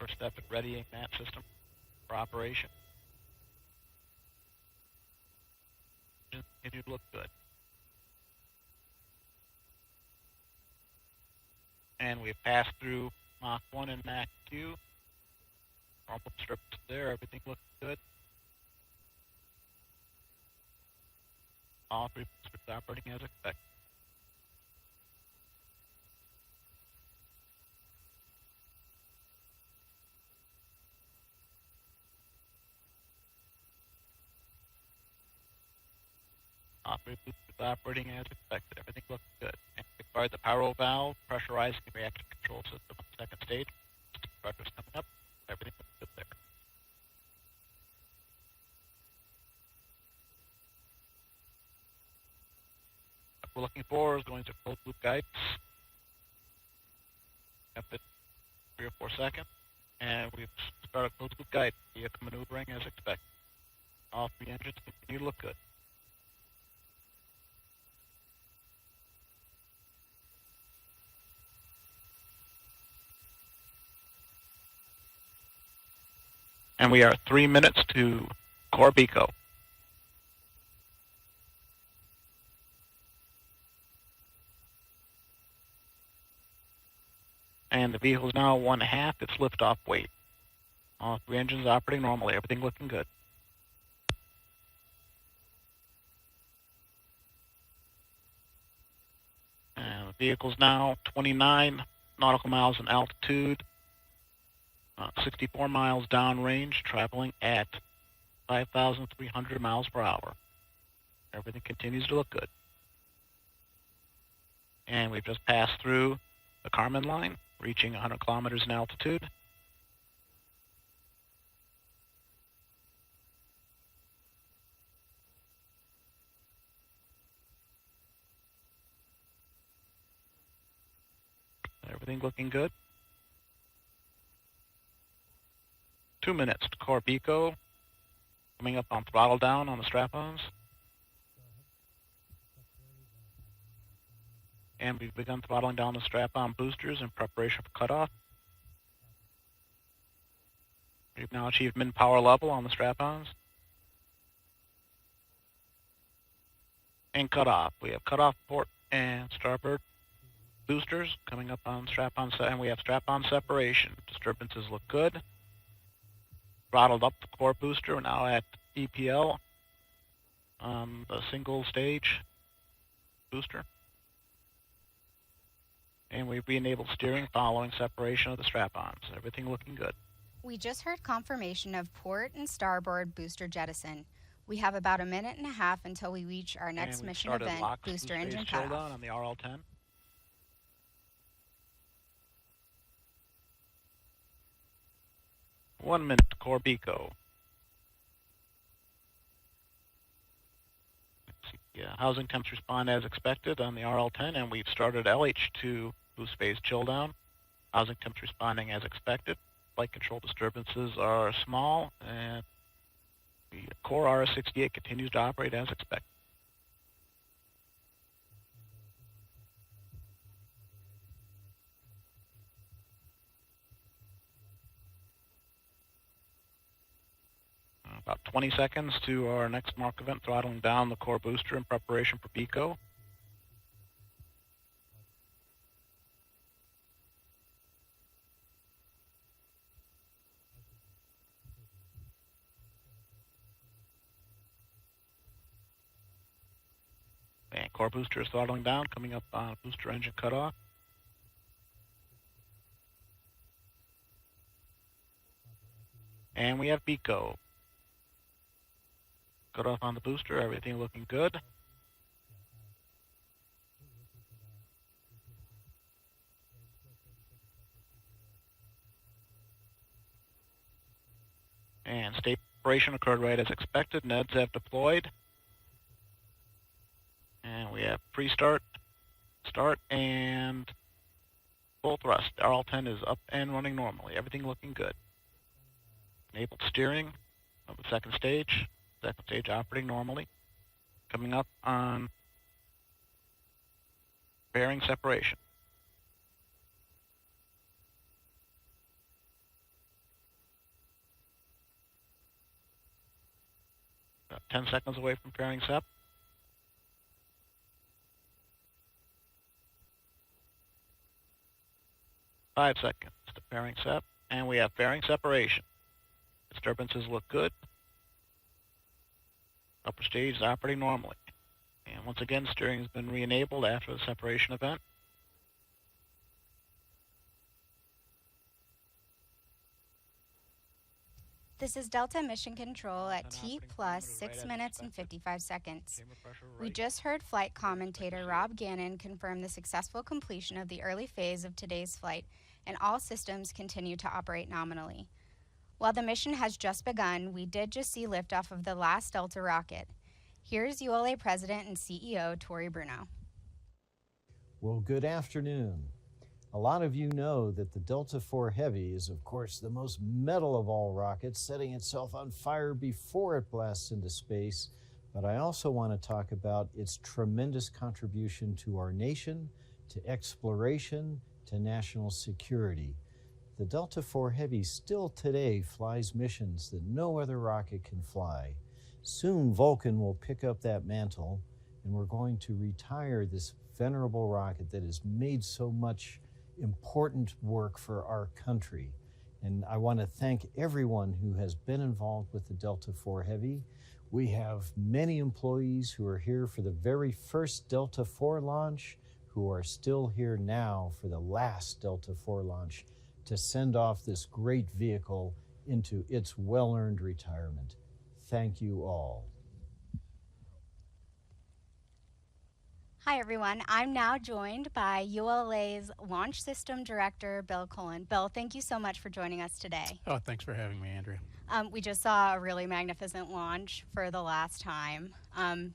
first step in readying that system for operation. Engines continue to look good. And we've passed through Mach 1 and Mach 2. Normal strips there, everything looks good. All three boosters operating as expected. All three boosters operating as expected. Everything looks good. And we fired the power valve, pressurizing the reaction control system on the second stage. Pressure's coming up. Everything looks good there. What we're looking for is going to closed loop guidance. Kept it 3 or 4 seconds. And we've started closed loop guidance. Vehicle maneuvering as expected. All three engines continue to look good. And we are 3 minutes to core BECO. And the vehicle is now 1/2 its liftoff weight. All three engines operating normally, everything looking good. And the vehicle's now 29 nautical miles in altitude, 64 miles downrange, traveling at 5,300 miles per hour. Everything continues to look good. And we've just passed through the Kármán line, reaching 100 kilometers in altitude. Everything looking good. 2 minutes to core BECO. Coming up on throttle down on the strap-ons. And we've begun throttling down the strap-on boosters in preparation for cutoff. We've now achieved min power level on the strap-ons. And cutoff. We have cutoff port and starboard boosters coming up on strap-on, and we have strap-on separation. Disturbances look good. Throttled up the core booster. We're now at EPL on the single stage booster. And we've re-enabled steering following separation of the strap-ons. Everything looking good. We just heard confirmation of port and starboard booster jettison. We have about 1.5 minutes until we reach our next mission event, booster engine cutoff. On the RL-10. One minute to core BECO. Housing temps respond as expected on the RL-10, and we've started LH2 boost phase chill down. Housing temps responding as expected. Flight control disturbances are small, and the core RS-68 continues to operate as expected. About 20 seconds to our next mark event, throttling down the core booster in preparation for BECO. And core booster is throttling down, coming up on booster engine cutoff. And we have BECO. Cut off on the booster, everything looking good. And state preparation occurred right as expected. NEDs have deployed. And we have pre-start, start, and full thrust. RL-10 is up and running normally. Everything looking good. Enabled steering of the second stage. Second stage operating normally. Coming up on bearing separation. 10 seconds away from fairing sep. 5 seconds to fairing sep, and we have fairing separation. Disturbances look good. Upper stage is operating normally. And once again, steering has been re-enabled after the separation event. This is Delta Mission Control at T plus 6 minutes and 55 seconds. We just heard flight commentator Rob Gannon confirm the successful completion of the early phase of today's flight, and all systems continue to operate nominally. While the mission has just begun, we did just see liftoff of the last Delta rocket. Here's ULA President and CEO Tory Bruno. Well, good afternoon. A lot of you know that the Delta IV Heavy is, of course, the most metal of all rockets, setting itself on fire before it blasts into space. But I also want to talk about its tremendous contribution to our nation, to exploration, to national security. The Delta IV Heavy still today flies missions that no other rocket can fly. Soon Vulcan will pick up that mantle, and we're going to retire this venerable rocket that has made so much important work for our country. And I want to thank everyone who has been involved with the Delta IV Heavy. We have many employees who are here for the very first Delta IV launch, who are still here now for the last Delta IV launch to send off this great vehicle into its well-earned retirement. Thank you all. Hi everyone, I'm now joined by ULA's Launch System Director, Bill Cullen. Bill, thank you so much for joining us today. Oh, thanks for having me, Andrea. We just saw a really magnificent launch for the last time.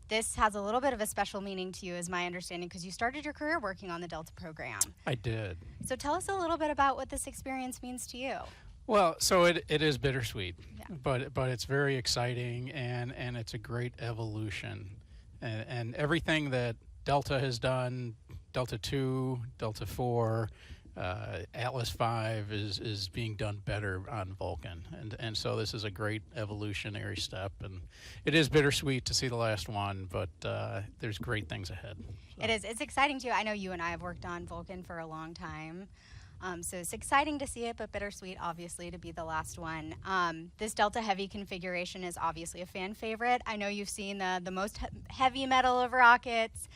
This has a little bit of a special meaning to you, is my understanding, because you started your career working on the Delta program. I did. So tell us a little bit about what this experience means to you. Well, so it is bittersweet, yeah. but it's very exciting, and it's a great evolution. And everything that Delta has done, Delta 2, Delta 4, Atlas 5 is being done better on Vulcan. And so this is a great evolutionary step. And it is bittersweet to see the last one, but there's great things ahead. So. It is. It's exciting too. I know you and I have worked on Vulcan for a long time. So it's exciting to see it, but bittersweet, obviously, to be the last one. This Delta Heavy configuration is obviously a fan favorite. I know you've seen the most heavy metal of rockets.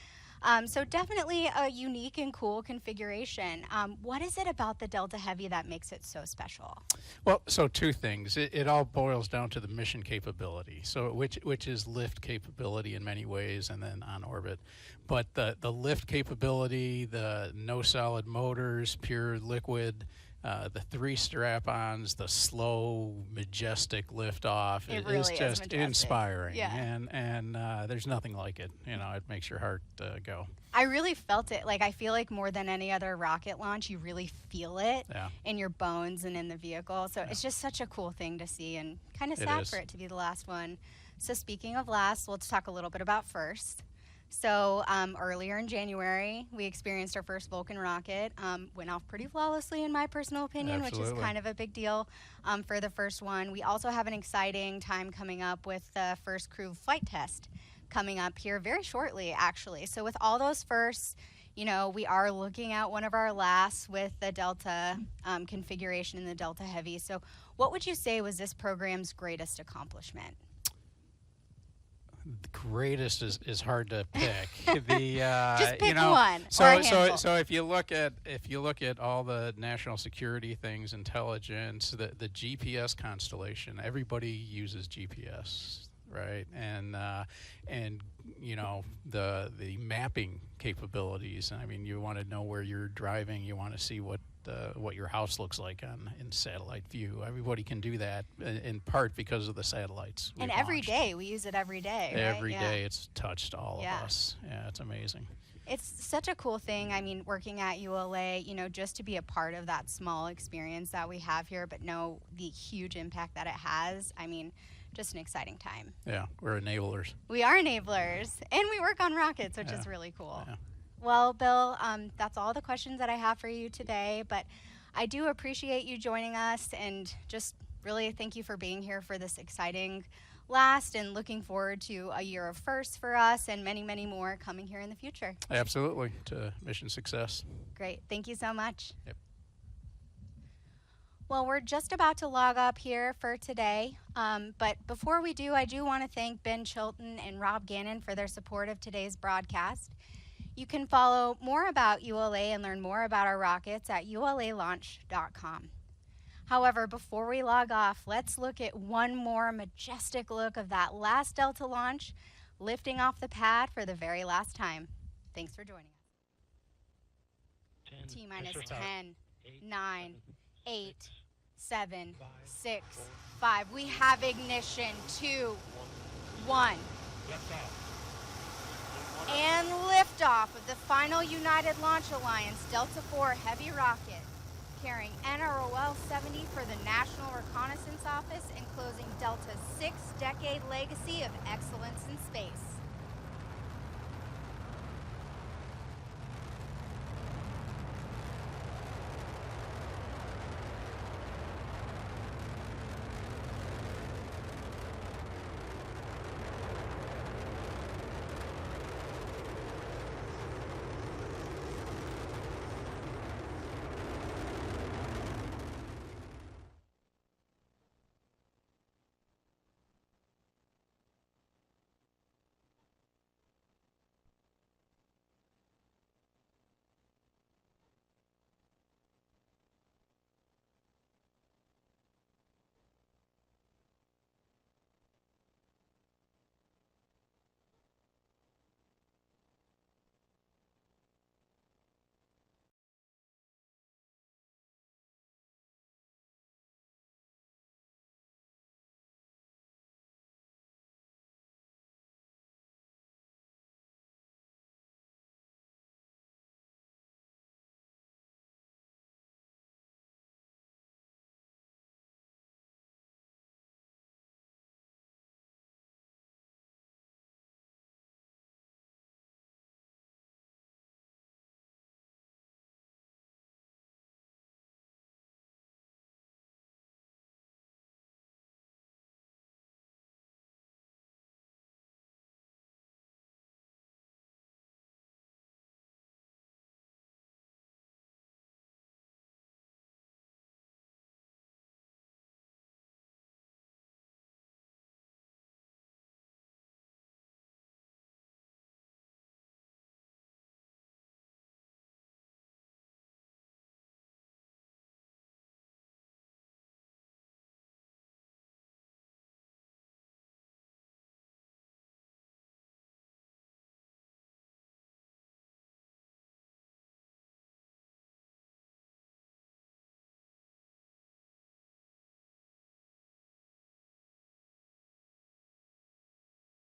So definitely a unique and cool configuration. What is it about the Delta Heavy that makes it so special? Well, so two things. It all boils down to the mission capability, so which is lift capability in many ways, and then on orbit. But the lift capability, the no solid motors, pure liquid, the 3 strap-ons, the slow, majestic liftoff really is just inspiring. Yeah. And there's nothing like it. You know, it makes your heart go. I really felt it. Like, I feel like more than any other rocket launch, you really feel it in your bones and in the vehicle. So it's just such a cool thing to see, and kind of sad for it to be the last one. So speaking of last, let's talk a little bit about first. So earlier in January, we experienced our first Vulcan rocket. Went off pretty flawlessly, in my personal opinion, Absolutely. which is kind of a big deal for the first one. We also have an exciting time coming up with the first crew flight test coming up here very shortly, actually. So with all those firsts, you know, we are looking at one of our lasts with the Delta configuration in the Delta Heavy. So what would you say was this program's greatest accomplishment? The greatest is hard to pick. Just pick one or a handful. So if you look at all the national security things, intelligence, the GPS constellation, everybody uses GPS, right? And you know, the mapping capabilities. I mean, you want to know where you're driving. You want to see what your house looks like in satellite view. Everybody can do that in part because of the satellites. And every day, we use it every day, right? Every day it's touched all of us. Yeah, it's amazing. It's such a cool thing. I mean, working at ULA, you know, just to be a part of that small experience that we have here, but know the huge impact that it has. I mean, just an exciting time. Yeah, we're enablers. We are enablers, and we work on rockets, which is really cool. Yeah. Well, Bill, that's all the questions that I have for you today, but I do appreciate you joining us, and just really thank you for being here for this exciting last, and looking forward to a year of firsts for us and many, many more coming here in the future. Absolutely, to mission success. Great. Thank you so much. Yep. Well, we're just about to log up here for today, but before we do, I do want to thank Ben Chilton and Rob Gannon for their support of today's broadcast. You can follow more about ULA and learn more about our rockets at ulalaunch.com. However, before we log off, let's look at one more majestic look of that last Delta launch, lifting off the pad for the very last time. Thanks for joining us. T-minus 10, 9, 8, 7, 6, 5. We have ignition. 2, 1. And liftoff of the final United Launch Alliance Delta IV Heavy rocket, carrying NROL 70 for the National Reconnaissance Office and closing Delta's 6-decade legacy of excellence in space.